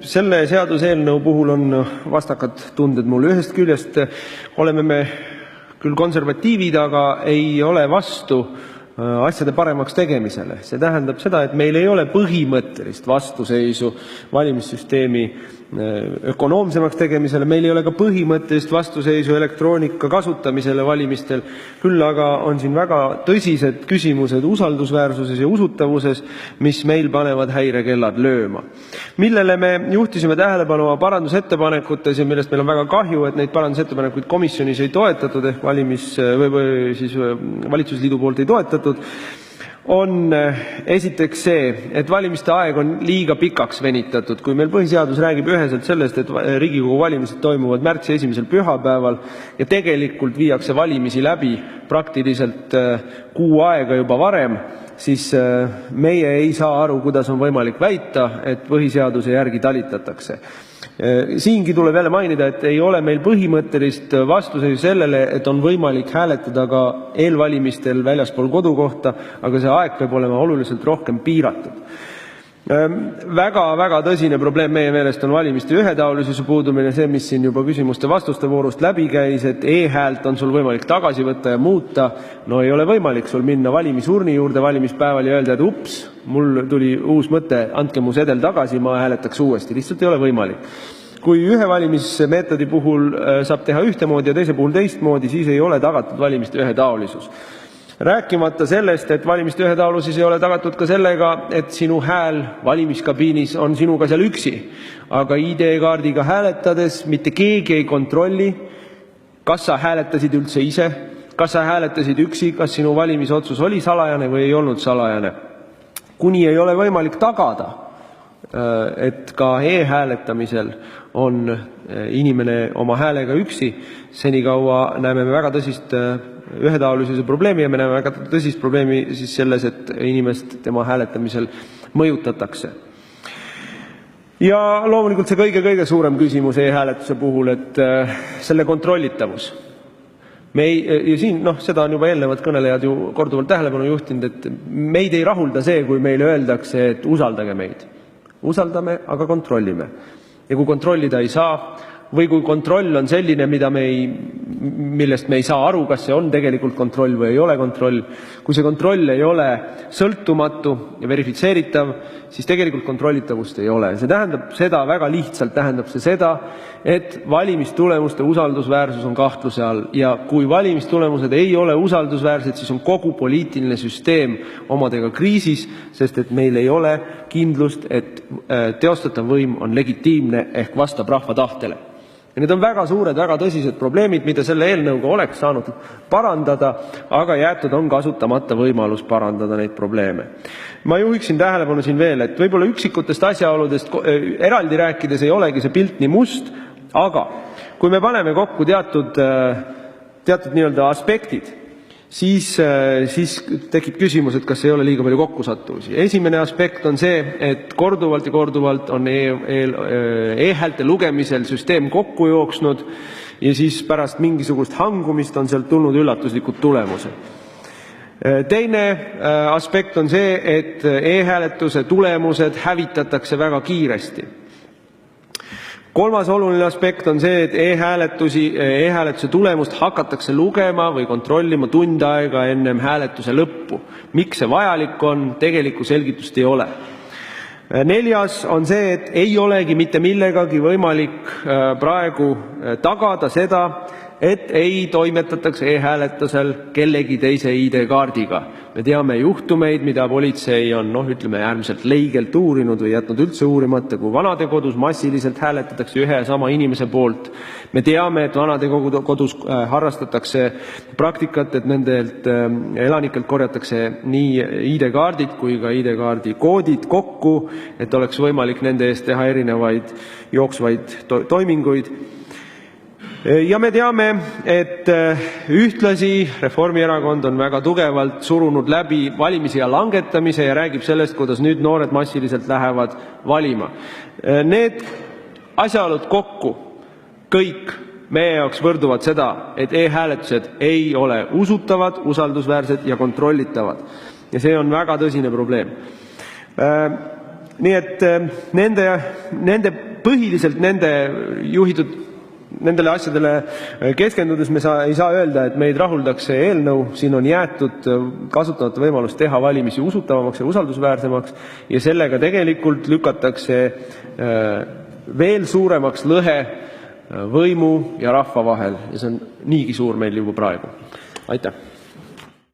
Selle seaduseelnõu puhul on vastakad tunded mul. Ühest küljest oleme me küll konservatiivid, aga ei ole vastu asjade paremaks tegemisele. See tähendab seda, et meil ei ole põhimõttelist vastuseisu valimissüsteemi ökonoomsemaks tegemisele, meil ei ole ka põhimõttelist vastuseisu elektroonika kasutamisele valimistel, küll aga on siin väga tõsised küsimused usaldusväärsuses ja usutavuses, mis meil panevad häirekellad lööma. Millele me juhtisime tähelepanu oma parandusettepanekutes ja millest meil on väga kahju, et neid parandusettepanekuid komisjonis ei toetatud ehk valitsusliidu poolt ei toetatud, on esiteks see, et valimiste aeg on liiga pikaks venitatud. Kui meil põhiseadus räägib üheselt sellest, et Riigikogu valimised toimuvad märtsi 1. pühapäeval ja tegelikult viiakse valimisi läbi praktiliselt kuu aega juba varem, siis meie ei saa aru, kuidas on võimalik väita, et põhiseaduse järgi talitatakse. Siingi tuleb jälle mainida, et ei ole meil põhimõttelist vastuseisu sellele, et on võimalik hääletada ka eelvalimistel väljaspool kodukohta, aga see aeg peab olema oluliselt rohkem piiratud. Väga tõsine probleem meie meelest on valimiste ühetaolisuse puudumine, see, mis siin juba küsimuste-vastuste voorust läbi käis, et e-häält on sul võimalik tagasi võtta ja muuta. No ei ole võimalik sul minna valimisurni juurde valimispäeval ja öelda, et ups, mul tuli uus mõte, andke mu sedel tagasi, ma hääletaks uuesti. Lihtsalt ei ole võimalik. Kui ühe valimismeetodi puhul saab teha ühtemoodi ja teise puhul teistmoodi, siis ei ole tagatud valimiste ühetaolisus. Rääkimata sellest, et valimiste ühetaolisus ei ole tagatud ka sellega, et sinu hääl valimiskabiinis on sinuga seal üksi. Aga ID-kaardiga hääletades mitte keegi ei kontrolli, kas sa hääletasid üldse ise, kas sa hääletasid üksi, kas sinu valimisotsus oli salajane või ei olnud salajane. Kuni ei ole võimalik tagada, et ka e-hääletamisel on inimene oma häälega üksi, senikaua näeme me väga tõsist ühetaolisuse probleemi ja me näeme väga tõsist probleemi siis selles, et inimest tema hääletamisel mõjutatakse. Ja loomulikult see kõige suurem küsimus e-hääletuse puhul, et selle kontrollitavus. Ja siin, seda on juba eelnevad kõnelejad ju korduvalt tähelepanu juhtinud, et meid ei rahulda see, kui meile öeldakse, et usaldage meid. Usaldame, aga kontrollime. Ja kui kontrollida ei saa, või kui kontroll on selline, millest me ei saa aru, kas see on tegelikult kontroll või ei ole kontroll. Kui see kontroll ei ole sõltumatu ja verifitseeritav, siis tegelikult kontrollitavust ei ole. See tähendab seda, väga lihtsalt tähendab see seda, et valimistulemuste usaldusväärsus on kahtluse all. Ja kui valimistulemused ei ole usaldusväärsed, siis on kogu poliitiline süsteem omadega kriisis, sest et meil ei ole kindlust, et teostatav võim on legitiimne ehk vastab rahva tahtele. Ja need on väga suured, väga tõsised probleemid, mida selle eelnõuga oleks saanud parandada, aga jäetud on kasutamata võimalus parandada neid probleeme. Ma juhiksin tähelepanu siin veel, et võib-olla üksikutest asjaoludest eraldi rääkides ei olegi see pilt nii must, aga kui me paneme kokku teatud nii-öelda aspektid, siis tekib küsimus, et kas ei ole liiga palju kokkusattuvusi. Esimene aspekt on see, et korduvalt ja korduvalt on e-häälte lugemisel süsteem kokku jooksnud ja siis pärast mingisugust hangumist on sealt tulnud üllatuslikud tulemused. Teine aspekt on see, et e-hääletuse tulemused hävitatakse väga kiiresti. Kolmas oluline aspekt on see, et e-hääletuse tulemust hakatakse lugema või kontrollima tund aega ennem hääletuse lõppu. Miks see vajalik on, tegelikku selgitust ei ole. Neljas on see, et ei olegi mitte millegagi võimalik praegu tagada seda, et ei toimetataks e-hääletusel kellegi teise ID-kaardiga. Me teame juhtumeid, mida politsei on äärmiselt leigelt uurinud või jätnud üldse uurimata, kui vanadekodus massiliselt hääletatakse ühe ja sama inimese poolt. Me teame, et vanadekodus harrastatakse praktikat, et nendelt elanikelt korjatakse nii ID-kaardid kui ka ID-kaardi koodid kokku, et oleks võimalik nende eest teha erinevaid jooksvaid toiminguid. Ja me teame, et ühtlasi Reformierakond on väga tugevalt surunud läbi valimisiga langetamise ja räägib sellest, kuidas nüüd noored massiliselt lähevad valima. Need asjaolud kokku kõik meie jaoks võrduvad seda, et e-hääletused ei ole usutavad, usaldusväärsed ja kontrollitavad. Ja see on väga tõsine probleem. Nii et põhiliselt nende juhitud nendele asjadele keskendudes me ei saa öelda, et meid rahuldaks see eelnõu. Siin on jäetud kasutamata võimalus teha valimisi usutavamaks ja usaldusväärsemaks ja sellega tegelikult lükatakse veel suuremaks lõhe võimu ja rahva vahel ja see on niigi suur meil juba praegu. Aitäh!